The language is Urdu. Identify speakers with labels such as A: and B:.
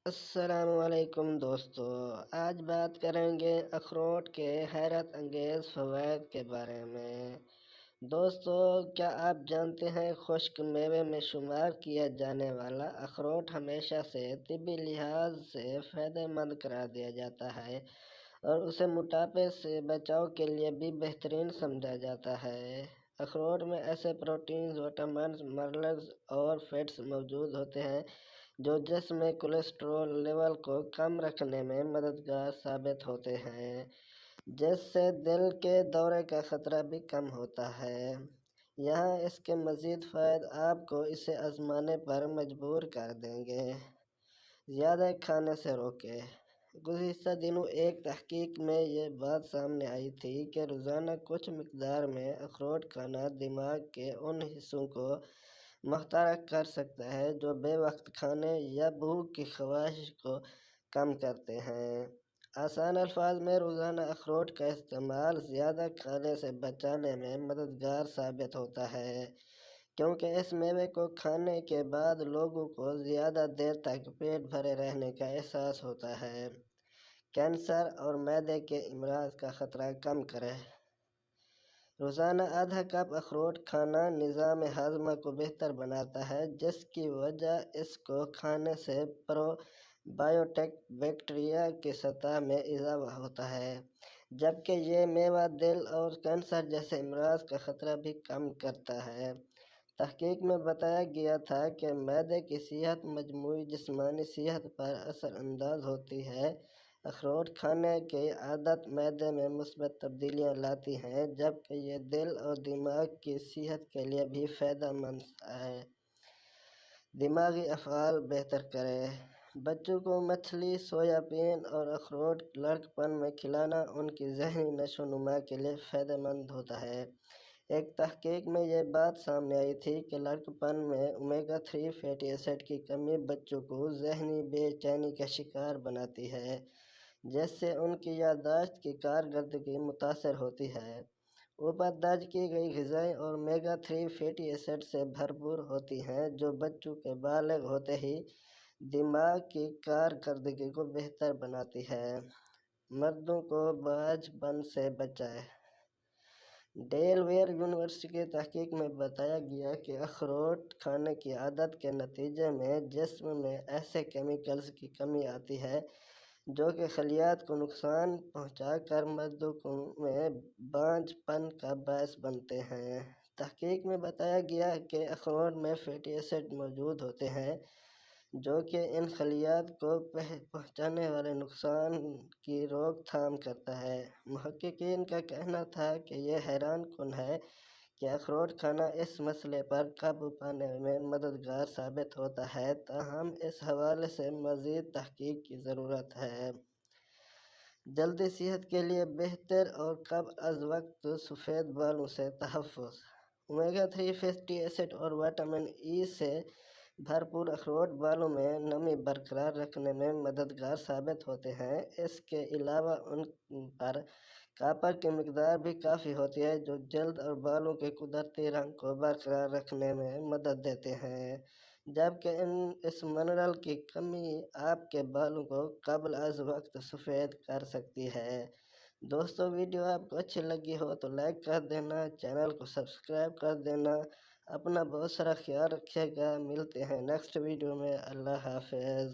A: السلام علیکم دوستو، آج بات کریں گے اخروٹ کے حیرت انگیز فوائد کے بارے میں۔ دوستو، کیا آپ جانتے ہیں خشک میوے میں شمار کیا جانے والا اخروٹ ہمیشہ سے طبی لحاظ سے فائدہ مند قرار دیا جاتا ہے اور اسے موٹاپے سے بچاؤ کے لیے بھی بہترین سمجھا جاتا ہے۔ اخروٹ میں ایسے پروٹینز، وٹامنز، منرلز اور فیٹس موجود ہوتے ہیں جو جسم میں کولیسٹرول لیول کو کم رکھنے میں مددگار ثابت ہوتے ہیں، جس سے دل کے دورے کا خطرہ بھی کم ہوتا ہے۔ یہاں اس کے مزید فوائد آپ کو اسے آزمانے پر مجبور کر دیں گے۔ زیادہ کھانے سے روکیں۔ گزشتہ دنوں ایک تحقیق میں یہ بات سامنے آئی تھی کہ روزانہ کچھ مقدار میں اخروٹ کھانا دماغ کے ان حصوں کو محترک کر سکتا ہے جو بے وقت کھانے یا بھوک کی خواہش کو کم کرتے ہیں۔ آسان الفاظ میں، روزانہ اخروٹ کا استعمال زیادہ کھانے سے بچانے میں مددگار ثابت ہوتا ہے، کیونکہ اس میوے کو کھانے کے بعد لوگوں کو زیادہ دیر تک پیٹ بھرے رہنے کا احساس ہوتا ہے۔ کینسر اور معدے کے امراض کا خطرہ کم کریں۔ روزانہ آدھا کپ اخروٹ کھانا نظام ہاضمہ کو بہتر بناتا ہے، جس کی وجہ اس کو کھانے سے پرو بایوٹک بیکٹیریا کی سطح میں اضافہ ہوتا ہے، جبکہ یہ میوہ دل اور کینسر جیسے امراض کا خطرہ بھی کم کرتا ہے۔ تحقیق میں بتایا گیا تھا کہ معدے کی صحت مجموعی جسمانی صحت پر اثر انداز ہوتی ہے۔ اخروٹ کھانے کی عادت معدے میں مثبت تبدیلیاں لاتی ہے، جبکہ یہ دل اور دماغ کی صحت کے لیے بھی فائدہ مند ہے۔ دماغی افعال بہتر کریں۔ بچوں کو مچھلی، سویابین اور اخروٹ لڑکپن میں کھلانا ان کی ذہنی نشو و نما کے لیے فائدہ مند ہوتا ہے۔ ایک تحقیق میں یہ بات سامنے آئی تھی کہ لڑکپن میں اومیگا 3 فیٹی ایسڈ کی کمی بچوں کو ذہنی بے چینی کا شکار بناتی ہے، جس سے ان کی یادداشت کی کارکردگی متاثر ہوتی ہے۔ اوپر درج کی گئی غذائیں اومیگا 3 فیٹی ایسڈ سے بھرپور ہوتی ہیں، جو بچوں کے بالغ ہوتے ہی دماغ کی کارکردگی کو بہتر بناتی ہے۔ مردوں کو باجھ پن سے بچائیں۔ ڈیلویئر یونیورسٹی کی تحقیق میں بتایا گیا کہ اخروٹ کھانے کی عادت کے نتیجے میں جسم میں ایسے کیمیکلز کی کمی آتی ہے جو کہ خلیات کو نقصان پہنچا کر مردوں میں بانجھ پن کا باعث بنتے ہیں۔ تحقیق میں بتایا گیا کہ اخروٹ میں فیٹی ایسڈ موجود ہوتے ہیں جو کہ ان خلیات کو پہنچانے والے نقصان کی روک تھام کرتا ہے۔ محققین کا کہنا تھا کہ یہ حیران کن ہے کہ اخروٹ کھانا اس مسئلے پر قابو پانے میں مددگار ثابت ہوتا ہے، تاہم اس حوالے سے مزید تحقیق کی ضرورت ہے۔ جلدی صحت کے لیے بہتر اور قبل از وقت سفید بالوں سے تحفظ۔ اومیگا 3 فیٹی ایسڈ اور وٹامن ای سے بھرپور اخروٹ بالوں میں نمی برقرار رکھنے میں مددگار ثابت ہوتے ہیں۔ اس کے علاوہ ان پر کاپر کی مقدار بھی کافی ہوتی ہے، جو جلد اور بالوں کے قدرتی رنگ کو برقرار رکھنے میں مدد دیتے ہیں، جبکہ اس منرل کی کمی آپ کے بالوں کو قبل از وقت سفید کر سکتی ہے۔ دوستو، ویڈیو آپ کو اچھی لگی ہو تو لائک کر دینا، چینل کو سبسکرائب کر دینا۔ اپنا بہت سارا خیال رکھیے گا۔ ملتے ہیں نیکسٹ ویڈیو میں۔ اللہ حافظ۔